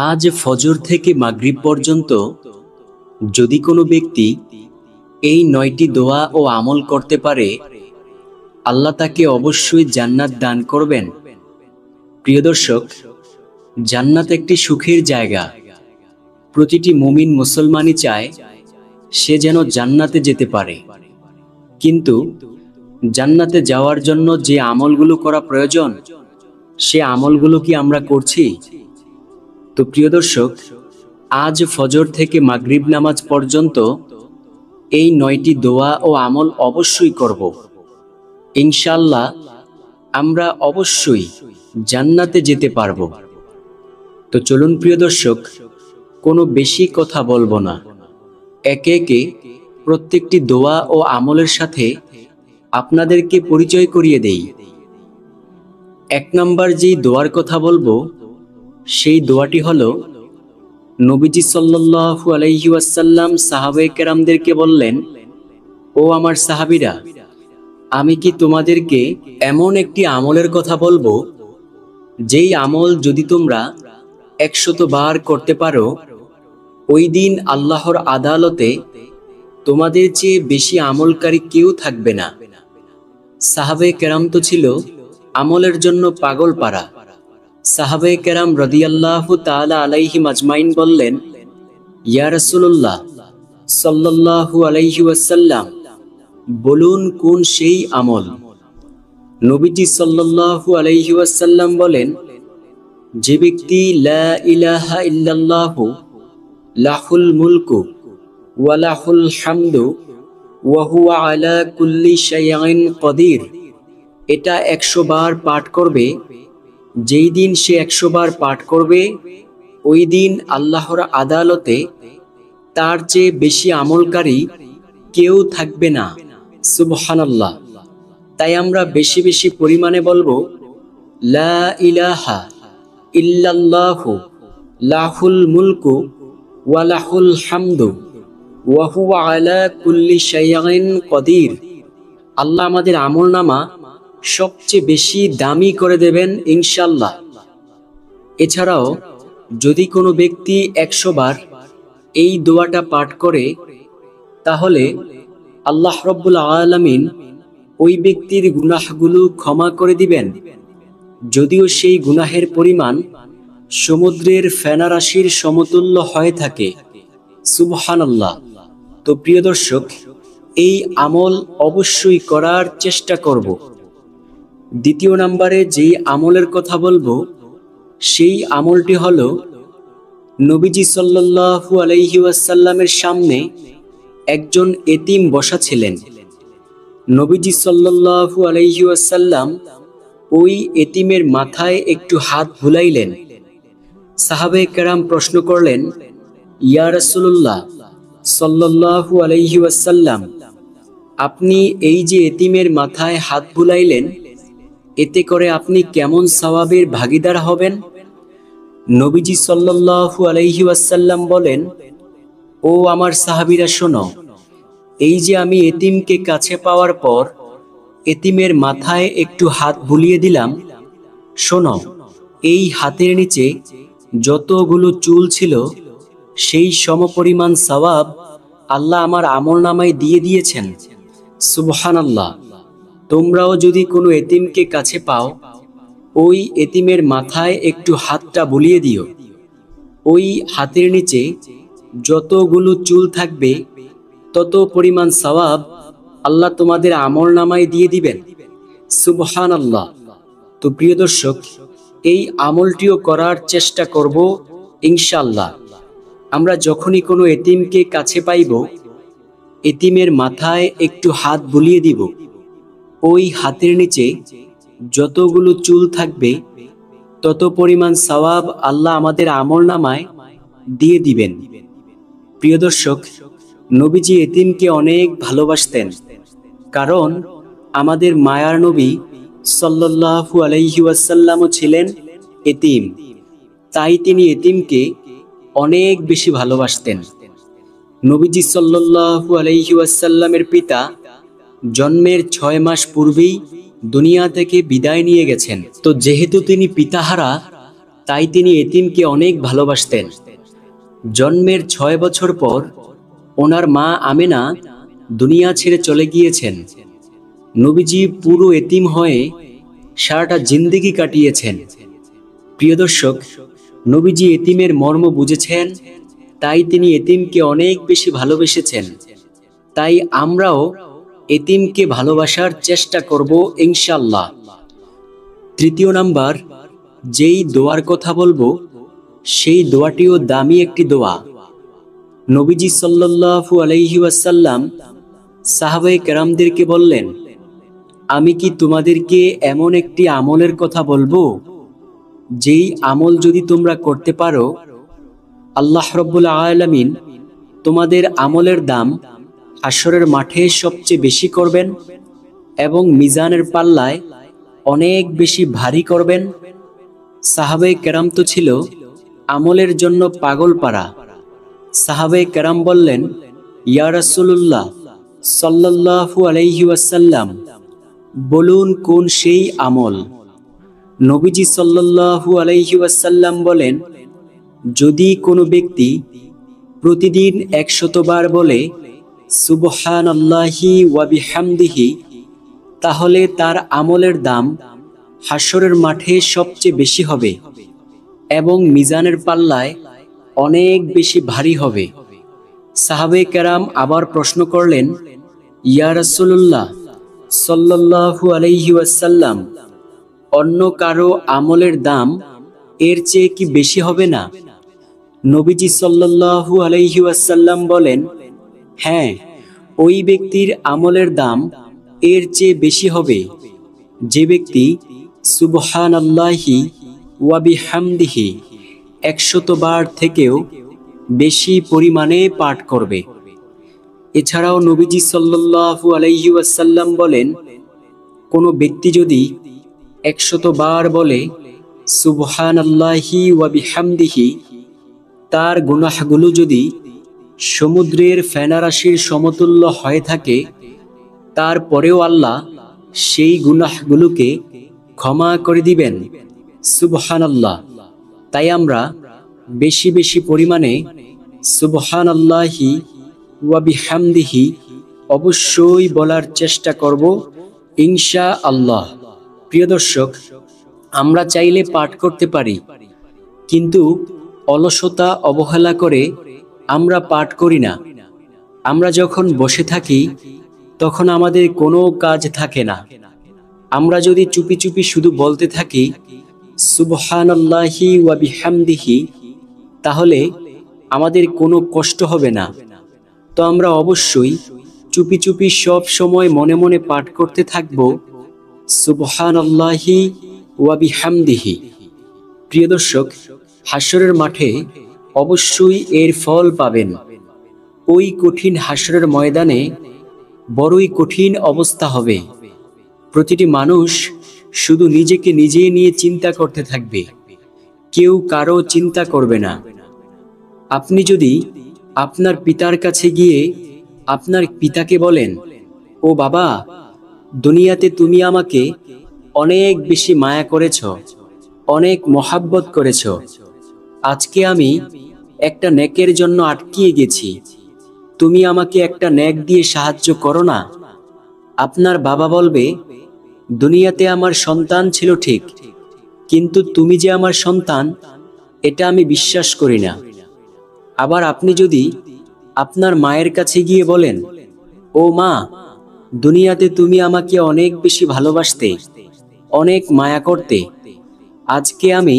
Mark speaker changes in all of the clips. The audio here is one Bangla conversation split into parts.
Speaker 1: আজ ফজর থেকে মাগরিব পর্যন্ত যদি কোনো ব্যক্তি এই ৯টি দোয়া ও আমল করতে পারে, আল্লাহ তাকে অবশ্যই জান্নাত দান করবেন। প্রিয় দর্শক, জান্নাত একটি সুখের জায়গা। প্রতিটি মুমিন মুসলমানই চায় সে যেন জান্নাতে যেতে পারে, কিন্তু জান্নাতে যাওয়ার জন্য যে আমলগুলো করা প্রয়োজন, সে আমলগুলো কি আমরা করছি? তো প্রিয় দর্শক, আজ ফজর থেকে মাগরিব নামাজ পর্যন্ত এই ৯টি দোয়া ও আমল অবশ্যই করব। ইনশাআল্লাহ আমরা অবশ্যই জান্নাতে যেতে পারব। তো চলুন প্রিয় দর্শক, কোনো বেশি কথা বলবো না, একে একে প্রত্যেকটি দোয়া ও আমলের সাথে আপনাদেরকে পরিচয় করিয়ে দেই। ১ নম্বর যেই দোয়ার কথা বলবো, সেই দোয়াটি হলো, নবীজি সাল্লাল্লাহু আলাইহি ওয়াসাল্লাম সাহাবায়ে কেরামদেরকে বললেন, ও আমার সাহাবীরা, আমি কি তোমাদেরকে এমন একটি আমলের কথা বলবো, যেই আমল যদি তোমরা ১০০ বার করতে পারো, ওই দিন আল্লাহর আদালতে তোমাদের চেয়ে বেশি আমলকারী কেউ থাকবে না। সাহাবায়ে কেরাম তো ছিল আমলের জন্য পাগল পারা। সাহাবায়ে কেরাম রাদিয়াল্লাহু তাআলা আলাইহিম আজমাইন বললেন, ইয়া রাসূলুল্লাহ সাল্লাল্লাহু আলাইহি ওয়াসাল্লাম, বলুন কোন সেই আমল? নবীজি সাল্লাল্লাহু আলাইহি ওয়াসাল্লাম বলেন, যে ব্যক্তি লা ইলাহা ইল্লাল্লাহু লাহুল মুলকু ওয়া লাহুল হামদু ওয়া হুয়া আলা কুল্লি শাইইন কদির, এটা ১০০ বার পাঠ করবে, যেই দিন সে ১০০ বার পাঠ করবে, ওই দিন আল্লাহর আদালতে তার চেয়ে বেশি আমলকারী কেউ থাকবে না। সুবহানাল্লাহ। তাই আমরা বেশি বেশি পরিমাণে বলবো, লা ইলাহা ইল্লাল্লাহু লাহুল মুলকু ওয়া লাহুল হামদু ওয়া হুয়া আলা কুল্লি শাইইন কদির। আল্লাহ আমাদের আমলনামা সবচেয়ে বেশি দামি করে দেবেন ইনশাআল্লাহ। এছাড়াও যদি কোনো ব্যক্তি ১০০ বার এই দোয়াটা পাঠ করে, তাহলে আল্লাহ রাব্বুল আলামিন ওই ব্যক্তির গুনাহগুলো ক্ষমা করে দিবেন, যদিও সেই গুনাহের পরিমাণ সমুদ্রের ফেনা রাশির সমতুল্য হয়ে থাকে। সুবহানাল্লাহ। তো প্রিয় দর্শক, এই আমল অবশ্যই করার চেষ্টা করব। দ্বিতীয় নম্বরে যেই আমলের কথা বলবো, সেই আমলটি হলো, নবীজি সাল্লাল্লাহু আলাইহি ওয়াসাল্লামের সামনে একজন এতিম বসা ছিলেন। নবীজি সাল্লাল্লাহু আলাইহি ওয়াসাল্লাম ওই এতিমের মাথায় একটু হাত বুলাইলেন। সাহাবায়ে কেরাম প্রশ্ন করলেন, ইয়া রাসূলুল্লাহ সাল্লাল্লাহু আলাইহি ওয়াসাল্লাম, আপনি এই যে এতিমের মাথায় হাত বুলাইলেন, এতে করে আপনি কেমন সওয়াবের ভাগীদার হবেন? নবীজি সাল্লাল্লাহু আলাইহি ওয়াসাল্লাম বলেন, ও আমার সাহাবীরা শোনো, এই যে আমি এতিমকে কাছে পাওয়ার পর এতিমের মাথায় একটু হাত বুলিয়ে দিলাম, শোনো, এই হাতের নিচে যতগুলো চুল ছিল, সেই সমপরিমাণ সওয়াব আল্লাহ আমার আমলনামায় দিয়ে দিয়েছেন। সুবহানাল্লাহ। তোমরাও যদি কোনো এতিমকে কাছে পাও, ওই এতিমের মাথায় একটু হাতটা বুলিয়ে দিও। ওই হাতের নিচে যতগুলো চুল থাকবে, তত পরিমাণ সওয়াব আল্লাহ তোমাদের আমলনামায় দিয়ে দিবেন। সুবহানাল্লাহ। তো প্রিয় দর্শক, এই আমলটিও করার চেষ্টা করব ইনশাআল্লাহ। আমরা যখনই কোনো এতিমকে কাছে পাইব, এতিমের মাথায় একটু হাত বুলিয়ে দিব। ওই হাতের নিচে যতগুলো চুল থাকবে, তত পরিমাণ সওয়াব আল্লাহ আমাদের আমলনামায় দিয়ে দিবেন। প্রিয় দর্শক, নবীজি এতিমকে অনেক ভালোবাসতেন, কারণ আমাদের মায়ার নবী সাল্লাল্লাহু আলাইহি ওয়াসাল্লামও ছিলেন এতিম। তাই তিনি এতিমকে অনেক বেশি ভালোবাসতেন। নবীজি সাল্লাল্লাহু আলাইহি ওয়াসাল্লামের পিতা জন্মের ৬ মাস পূর্বেই দুনিয়া থেকে বিদায় নিয়ে গেছেন। তো যেহেতু তিনি পিতাহারা, তাই তিনি এতিমকে অনেক ভালোবাসতেন। জন্মের 6 বছর পর ওনার মা আমেনা দুনিয়া ছেড়ে চলে গিয়েছেন। নবীজি পুরো এতিম হয়ে সারাটা জিন্দেগি কাটিয়েছেন। প্রিয় দর্শক, নবীজি এতিমের মর্ম বুঝেছেন, তাই তিনি এতিমকে অনেক বেশি ভালোবেসেছেন। তাই আমরাও এতিমকে ভালোবাসার চেষ্টা করব ইনশাআল্লাহ। তৃতীয় নাম্বার, যেই দোয়ার কথা বলবো সেই দোয়াটিও দামি একটি দোয়া। নবীজি সাল্লাল্লাহু আলাইহি ওয়াসাল্লাম সাহাবায়ে কেরামদেরকে বললেন, আমি কি তোমাদেরকে এমন একটি আমলের কথা বলবো, যেই আমল যদি তোমরা করতে পারো, আল্লাহ রাব্বুল আলামিন তোমাদের আমলের দাম হাশরের মাঠে সবচেয়ে বেশি করবেন এবং মিজানের পাল্লায় অনেক বেশি ভারী করবেন। সাহাবায়ে কেরাম তো ছিল আমলের জন্য পাগল পারা। সাহাবায়ে কেরাম বললেন, ইয়া রাসূলুল্লাহ সাল্লাল্লাহু আলাইহি ওয়াসাল্লাম, বলুন কোন সেই আমল? নবীজি সাল্লাল্লাহু আলাইহি ওয়াসাল্লাম বলেন, যদি কোনো ব্যক্তি প্রতিদিন 100 বার বলে সুবহানাল্লাহি ওয়া বিহামদিহি, তাহলে তার আমলের দাম হাশরের মাঠে সবচেয়ে বেশি হবে এবং মিজানের পাল্লায় অনেক বেশি ভারী হবে। সাহাবায়ে কেরাম আবার প্রশ্ন করলেন, ইয়া রাসূলুল্লাহ সাল্লাল্লাহু আলাইহি ওয়াসাল্লাম, অন্য কারো আমলের দাম এর চেয়ে কি বেশি হবে না? নবীজি সাল্লাল্লাহু আলাইহি ওয়াসাল্লাম বলেন, হ্যাঁ, ওই ব্যক্তির আমলের দাম এর চেয়ে বেশি হবে যে ব্যক্তি সুবহানাল্লাহি ওয়া বিহামদিহি 100 বার থেকেও বেশি পরিমাণে পাঠ করবে। এছাড়াও নবীজি সাল্লাল্লাহু আলাইহি ওয়াসাল্লাম বলেন, কোনো ব্যক্তি যদি 100 বার বলে সুবহানাল্লাহি ওয়া বিহামদিহি, তার গুনাহগুলো যদি সমুদ্রের ফেনারাশির সমতুল্য হয়ে থাকে, তারপরেও আল্লাহ সেই গুনাহগুলোকে ক্ষমা করে দিবেন। সুবহানাল্লাহ। তাই আমরা বেশি বেশি পরিমাণে সুবহানাল্লাহি ওয়া বিহামদিহি অবশ্যই বলার চেষ্টা করব ইনশাআল্লাহ। প্রিয় দর্শক, আমরা চাইলে পাঠ করতে পারি, কিন্তু অলসতা অবহেলা করে আমরা পাঠ করি না। আমরা যখন বসে থাকি তখন আমাদের কোনো কাজ থাকে না। আমরা যদি চুপি চুপি শুধু বলতে থাকি সুবহানাল্লাহি ওয়া বিহামদিহি, তাহলে আমাদের কোনো কষ্ট হবে না। তো আমরা অবশ্যই চুপি চুপি সব সময় মনে মনে পাঠ করতে থাকব সুবহানাল্লাহি ওয়া বিহামদিহি। প্রিয় দর্শক, হাশরের মাঠে অবশ্যই এর ফল পাবেন। ওই কঠিন হাশরের ময়দানে বড়ই কঠিন অবস্থা হবে। প্রতিটি মানুষ শুধু নিজেকে নিজেই নিয়ে চিন্তা করতে থাকবে, কেউ কারো চিন্তা করবে না। আপনি যদি আপনার পিতার কাছে গিয়ে আপনার পিতাকে বলেন, ও বাবা, দুনিয়াতে তুমি আমাকে অনেক বেশি মায়া করেছ, অনেক মহাব্বত করেছ, আজকে আমি একটা নেকের জন্য আটকিয়ে গেছি, তুমি আমাকে একটা নেক দিয়ে সাহায্য করো না। আপনার বাবা বলবে, দুনিয়াতে আমার সন্তান ছিল ঠিক, কিন্তু তুমি যে আমার সন্তান এটা আমি বিশ্বাস করি না। আবার আপনি যদি আপনার মায়ের কাছে গিয়ে বলেন, ও মা, দুনিয়াতে তুমি আমাকে অনেক বেশি ভালোবাসতে, অনেক মায়া করতে, আজকে আমি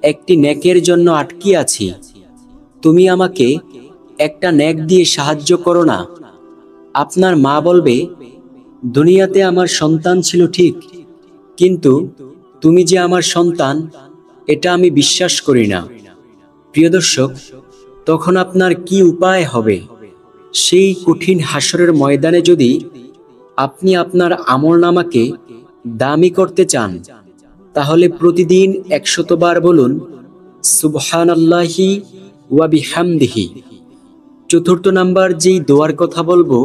Speaker 1: একটি নেকের জন্য আটকে আছি, তুমি আমাকে একটা নেক দিয়ে সাহায্য করো না। আপনার মা বলবে, দুনিয়াতে আমার সন্তান ছিল ঠিক, কিন্তু তুমি যে আমার সন্তান এটা আমি বিশ্বাস করি না। প্রিয় দর্শক, তখন আপনার কি উপায় হবে? সেই কঠিন হাশরের ময়দানে যদি আপনি আপনার আমলনামাকে দামি করতে চান, তাহলে প্রতিদিন 100 বার বলুন সুবহানাল্লাহি ওয়া বিহামদিহি। চতুর্থ নাম্বার যেই দোয়ার কথা বলবো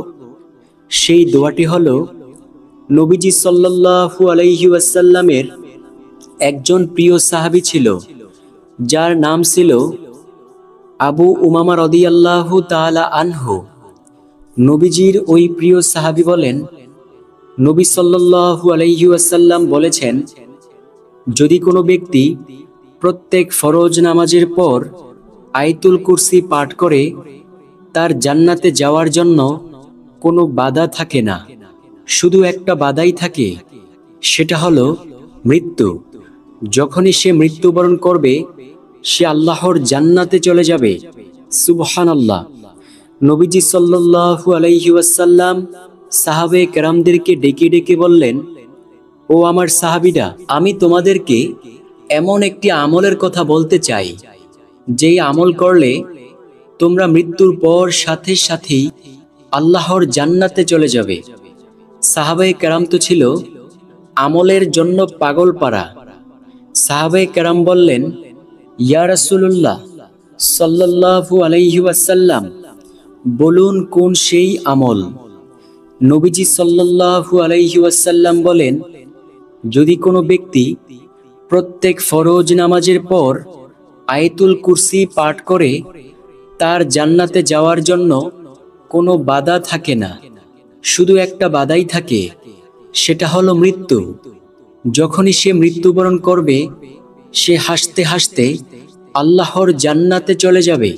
Speaker 1: সেই দোয়াটি হলো, নবীজি সাল্লাল্লাহু আলাইহি ওয়াসাল্লামের একজন প্রিয় সাহাবী ছিল, যার নাম ছিল আবু উমামা রাদিয়াল্লাহু তাআলা আনহু। নবীজির ওই প্রিয় সাহাবী বলেন, নবী সাল্লাল্লাহু আলাইহি ওয়াসাল্লাম বলেছেন, যদি কোনো ব্যক্তি প্রত্যেক ফরজ নামাজের পর আয়াতুল কুরসি পাঠ করে, তার জান্নাতে যাওয়ার জন্য কোনো বাধা থাকে না, শুধু একটা বাধাই থাকে, সেটা হলো মৃত্যু। যখনই সে মৃত্যুবরণ করবে, সে আল্লাহর জান্নাতে চলে যাবে। সুবহানাল্লাহ। নবীজি সাল্লাল্লাহু আলাইহি ওয়াসাল্লাম সাহাবে কেরামদেরকে ডেকে ডেকে বললেন, ও আমার সাহাবীরা, আমি তোমাদেরকে এমন একটি আমলের কথা বলতে চাই, যেই আমল করলে তোমরা মৃত্যুর পর সাথে সাথেই আল্লাহর জান্নাতে চলে যাবে। সাহাবায়ে কেরাম তো ছিল আমলের জন্য পাগল পারা। সাহাবায়ে কেরাম বললেন, ইয়া রাসূলুল্লাহ সাল্লাল্লাহু আলাইহি ওয়াসাল্লাম, বলুন কোন সেই আমল? নবীজি সাল্লাল্লাহু আলাইহি ওয়াসাল্লাম বলেন, যদি কোনো ব্যক্তি প্রত্যেক ফরজ নামাজের পর আয়াতুল কুরসি পাঠ করে, তার জান্নাতে যাওয়ার জন্য কোনো বাধা থাকে না, শুধু একটা বাধাই থাকে, সেটা হলো মৃত্যু। যখনই সে মৃত্যুবরণ করবে, সে হাসতে হাসতে আল্লাহর জান্নাতে চলে যাবে।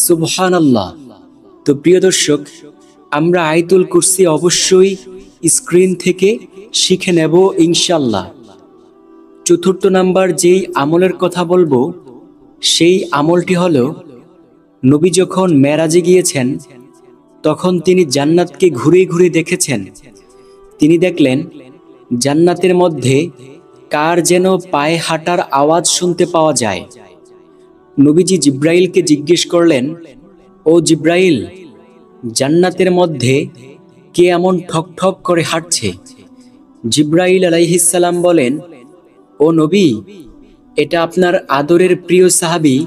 Speaker 1: সুবহানাল্লাহ। তো প্রিয় দর্শক, আমরা আয়াতুল কুরসি অবশ্যই স্ক্রিন থেকে শিখে নেব ইনশাআল্লাহ। চতুর্থ নাম্বার যেই আমলের কথা বলবো, সেই আমলটি হলো, নবী যখন মেরাজে গিয়েছেন, তখন তিনি জান্নাতকে ঘুরে ঘুরে দেখেছেন। তিনি দেখলেন জান্নাতের মধ্যে কার যেন পায়ে হাঁটার আওয়াজ শুনতে পাওয়া যায়। নবীজি জিব্রাইলকে জিজ্ঞেস করলেন, ও জিব্রাইল, জান্নাতের মধ্যে কে এমন ঠক ঠক করে হাঁটছে? জিব্রাইল আলাইহিস সালাম বলেন, ও নবী, এটা আপনার আদরের প্রিয় সাহাবী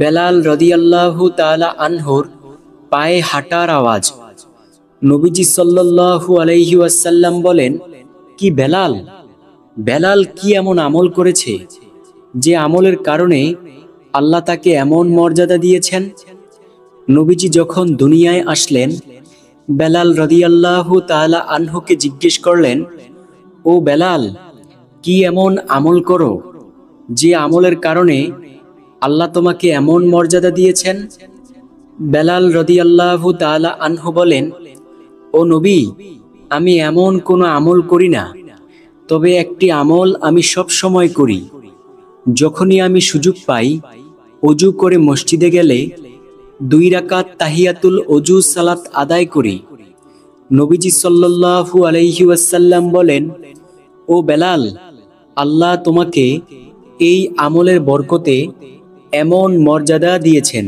Speaker 1: বেলাল রাদিয়াল্লাহু তাআলা আনহুর পায়ে হাঁটার আওয়াজ। নবীজি সাল্লাল্লাহু আলাইহি ওয়াসাল্লাম বলেন, কি বেলাল? বেলাল কি এমন আমল করেছে যে আমলের কারণে আল্লাহ তাকে এমন মর্যাদা দিয়েছেন? নবীজি যখন দুনিয়ায় আসলেন, বেলাল রাদিয়াল্লাহু তাআলা আনহুকে জিজ্ঞেস করলেন, ও বেলাল, কি এমন আমল করো যে আমলের কারণে আল্লাহ তোমাকে এমন মর্যাদা দিয়েছেন? বেলাল রাদিয়াল্লাহু তাআলা আনহু বলেন, ও নবী, আমি এমন কোনো আমল করি না, তবে একটি আমল আমি সব সময় করি। যখনই আমি সুযোগ পাই, ওযু করে মসজিদে গেলে 2 রাকাত তাহিয়াতুল ওযু সালাত আদায় করি। নবীজি সাল্লাল্লাহু আলাইহি ওয়াসাল্লাম বলেন, ও বেলাল, আল্লাহ তোমাকে এই আমলের বরকতে এমন মর্যাদা দিয়েছেন।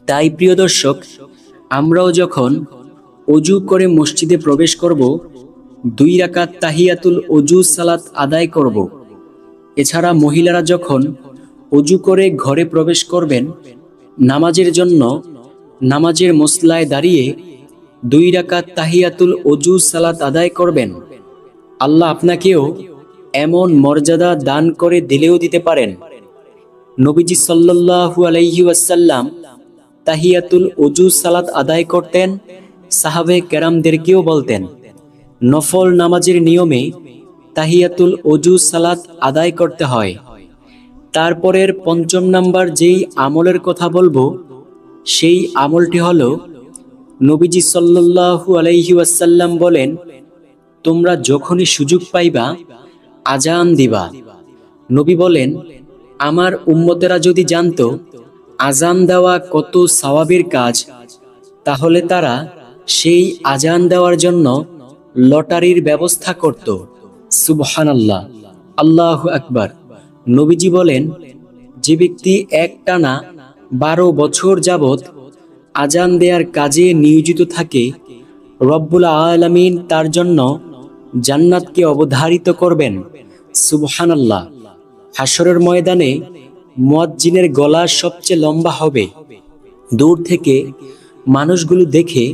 Speaker 1: তাই প্রিয় দর্শক, আমরাও যখন ওযু করে মসজিদে প্রবেশ করব, 2 রাকাত তাহিয়াতুল ওযু সালাত আদায় করব। এছাড়া মহিলারা যখন ওযু করে ঘরে প্রবেশ করবেন, নামাজের জন্য নামাজের মুসল্লায় দাঁড়িয়ে 2 রাকাত তাহিয়াতুল ওযু সালাত আদায় করবেন। আল্লাহ আপনাকেও এমন মর্যাদা দান করে দিলেও দিতে পারেন। নবীজি সাল্লাল্লাহু আলাইহি ওয়াসাল্লাম তাহিয়াতুল ওযু সালাত আদায় করতেন, সাহাবে কেরামদেরকেও বলতেন। নফল নামাজের নিয়মে তাহিয়াতুল ওযু সালাত আদায় করতে হয়। তারপরের 5ম নাম্বার যেই আমলের কথা বলবো, সেই আমলটি হলো, নবীজি সাল্লাল্লাহু আলাইহি ওয়াসাল্লাম বলেন, তোমরা যখনই সুযোগ পাইবা আজান দিবা। নবী বলেন, আমার উম্মতেরা যদি জানতো আজান দেওয়া কত সওয়াবের কাজ, তাহলে তারা সেই আজান দেওয়ার জন্য লটারির ব্যবস্থা করত। সুবহানাল্লাহ, আল্লাহু আকবার। নবীজি বলেন, যে ব্যক্তি একটানা 12 বছর যাবত আজান দেওয়ার কাজে নিয়োজিত থাকে, রব্বুল আলামিন তার জন্য জান্নাতকে অবধারিত করবেন। সুবহানাল্লাহ। হাশরের ময়দানে মুয়াজ্জিনের গলা সবচেয়ে লম্বা হবে। দূর থেকে মানুষগুলো দেখে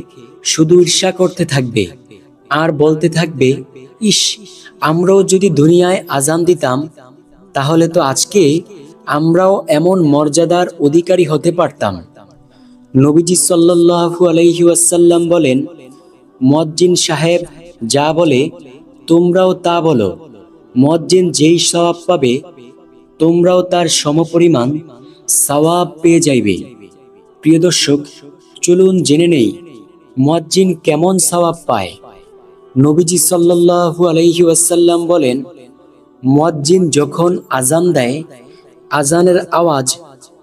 Speaker 1: শুধু ঈর্ষা করতে থাকবে আর বলতে থাকবে, ইস, আমরাও যদি দুনিয়ায় আজান দিতাম, তাহলে তো আজকে আমরাও এমন মর্যাদার অধিকারী হতে পারতাম। নবীজি সাল্লাল্লাহু আলাইহি ওয়াসাল্লাম বলেন, মুয়াজ্জিন সাহেব যা বলে তোমরাও তা বলো। মুয়াজ্জিন যেই সওয়াব পাবে তোমরাও তার সমপরিমাণ সওয়াব পেয়ে যাইবে। প্রিয় দর্শক, চলুন জেনে নেই মুয়াজ্জিন কেমন সওয়াব পায়। নবীজি সাল্লাল্লাহু আলাইহি ওয়াসাল্লাম বলেন, মুয়াজ্জিন যখন আজান দেয়, আজানের আওয়াজ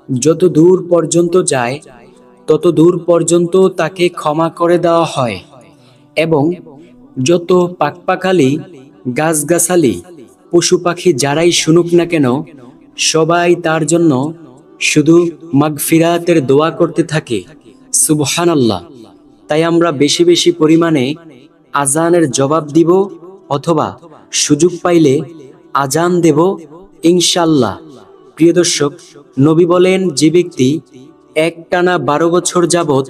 Speaker 1: যত দূর পর্যন্ত যায় তত দূর পর্যন্ত তাকে ক্ষমা করে দেওয়া হয়, এবং যত পাকপাখালি, গাছগাছালি, পশু পাখি যারাই শুনুক না কেন সবাই তার জন্য শুধু মাগফিরাতের দোয়া করতে থাকে। সুবহানাল্লাহ। তাই আমরা বেশি বেশি পরিমাণে আজানের জবাব দিব, অথবা সুযোগ পাইলে আজান দেব ইনশাআল্লাহ। প্রিয় দর্শক, নবী বলেন, যে ব্যক্তি একটানা 12 বছর যাবত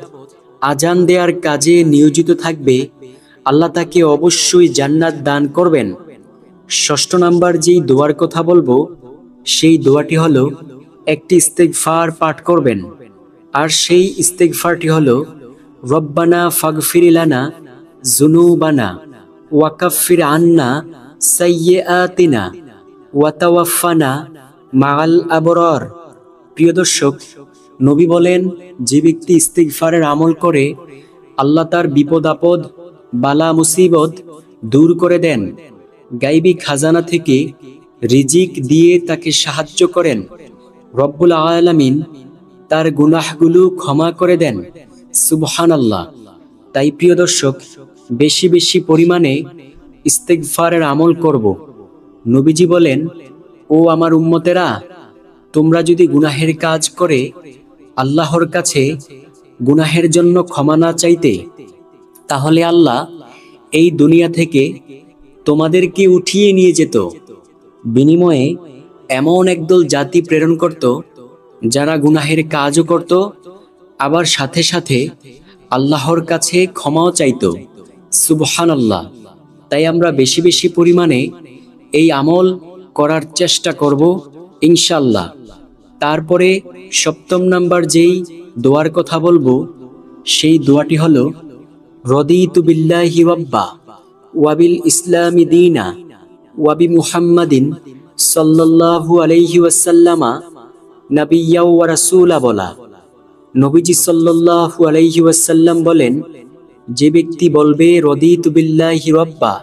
Speaker 1: আজান দেওয়ার কাজে নিয়োজিত থাকবে, আল্লাহ তাকে অবশ্যই জান্নাত দান করবেন। 6 নাম্বার যেই দোয়ার কথা বলবো সেই দোয়াটি হলো, একটি ইস্তেগফার পাঠ করবেন। আর সেই ইস্তেগফারটি হলো, রব্বানা ফাগফির লানা যুনুবানা ওয়া কাফির আন্না সাইয়্যাতিনা ওয়া তাওয়াফানা মাআল আবরার। প্রিয় দর্শক, নবী বলেন, যে ব্যক্তি ইস্তেগফারের আমল করে আল্লাহ তার বিপদ আপদ, বালা মুসিবত দূর করে দেন, গায়বী খাজানা থেকে রিজিক দিয়ে তাকে সাহায্য করেন, রব্বুল আলামিন তার গুনাহগুলো ক্ষমা করে দেন। সুবহানাল্লাহ। তাই প্রিয় দর্শক, বেশি বেশি পরিমাণে ইস্তেগফারের আমল করব। নবীজি বলেন, ও আমার উম্মতেরা, তোমরা যদি গুনাহের কাজ করে আল্লাহর কাছে গুনাহের জন্য ক্ষমা না চাইতে, তাহলে আল্লাহ এই দুনিয়া থেকে তোমাদেরকে উঠিয়ে নিয়ে যেত। বিনিময়ে এমন একদল জাতি প্রেরণ করত যারা গুনাহের কাজও করত, আবার সাথে সাথে আল্লাহর কাছে ক্ষমাও চাইত। সুবহানাল্লাহ। তাই আমরা বেশি বেশি পরিমাণে এই আমল করার চেষ্টা করব ইনশাআল্লাহ। তারপরে 7 নাম্বার যেই দোয়ার কথা বলবো সেই দোয়াটি হলো, রদিতু বিল্লাহি রাব্বা ওয়া বিল ইসলামি দীনা ওয়া বি মুহাম্মাদিন সাল্লাল্লাহু আলাইহি ওয়াসাল্লামা নাবিয়্যা ওয়া রাসূলা বলা। নবীজি সাল্লাল্লাহু আলাইহি ওয়াসাল্লাম বলেন, যে ব্যক্তি বলবে রদিতু বিল্লাহি রাব্বা,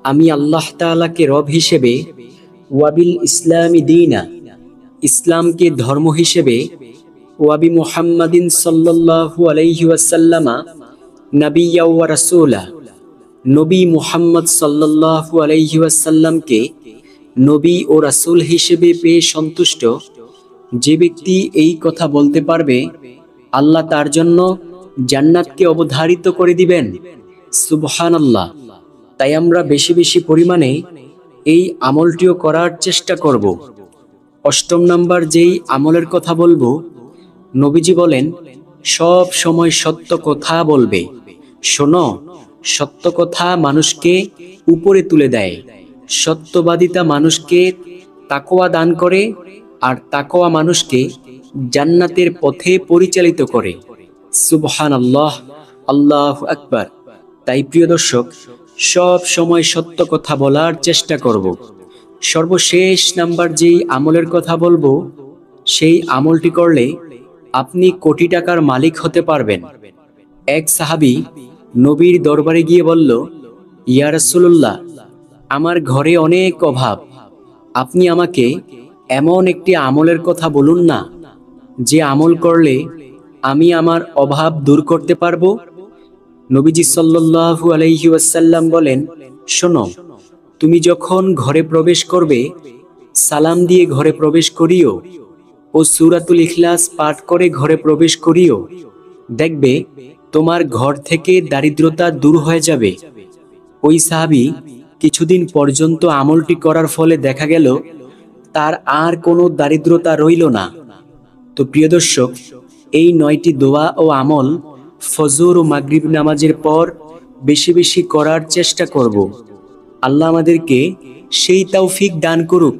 Speaker 1: আমি আল্লাহ তাআলাকে রব হিসেবে, ওয়া বিল ইসলামি দীনা, ইসলামকে ধর্ম হিসেবে, ওয়া বি মুহাম্মাদিন সাল্লাল্লাহু আলাইহি ওয়াসাল্লামা নাবিয়্যা ওয়া রাসূলা, নবী মুহাম্মদ সাল্লাল্লাহু আলাইহি ওয়াসাল্লামকে নবী ও রাসূল হিসেবে পেয়ে সন্তুষ্ট, যে ব্যক্তি এই কথা বলতে পারবে, আল্লাহ তার জন্য জান্নাতকে অবধারিত করে দিবেন। সুবহানাল্লাহ। তাই আমরা বেশি বেশি পরিমাণে এই আমলটিও করার চেষ্টা করব। 8 নাম্বার যেই আমলের কথা বলবো, নবীজি বলেন, সব সময় সত্য কথা বলবে। শোনো, সত্য কথা মানুষকে উপরে তুলে দেয়। সত্যবাদিতা মানুষকে তাকওয়া দান করে, আর তাকওয়া মানুষকে জান্নাতের পথে পরিচালিত করে। সুবহানাল্লাহ, আল্লাহু আকবার। তাই প্রিয় দর্শক, সব সময় সত্য কথা বলার চেষ্টা করব। সর্বশেষ নাম্বার যেই আমলের কথা বলবো সেই আমলটি করলে আপনি কোটি টাকার মালিক হতে পারবেন। এক সাহাবী নবীর দরবারে গিয়ে বলল, ইয়া রাসূলুল্লাহ, আমার ঘরে অনেক অভাব, আপনি আমাকে এমন একটি আমলের কথা বলুন না, যে আমল করলে আমি আমার অভাব দূর করতে পারবো। নবীজি সাল্লাল্লাহু আলাইহি ওয়াসাল্লাম বলেন, শোনো, তুমি যখন ঘরে প্রবেশ করবে সালাম দিয়ে ঘরে প্রবেশ করিও ও সূরাতুল ইখলাস পাঠ করে ঘরে প্রবেশ করিও, দেখবে তোমার ঘর থেকে দারিদ্রতা দূর হয়ে যাবে। ওই সাহাবী কিছুদিন পর্যন্ত আমলটি করার ফলে দেখা গেল তার আর কোনো দারিদ্রতা রইল না। তো প্রিয় দর্শক, এই 9টি দোয়া ও আমল ফজর ও মাগরিব নামাজের পর বেশি বেশি করার চেষ্টা করব। আল্লাহ আমাদেরকে সেই তৌফিক দান করুক।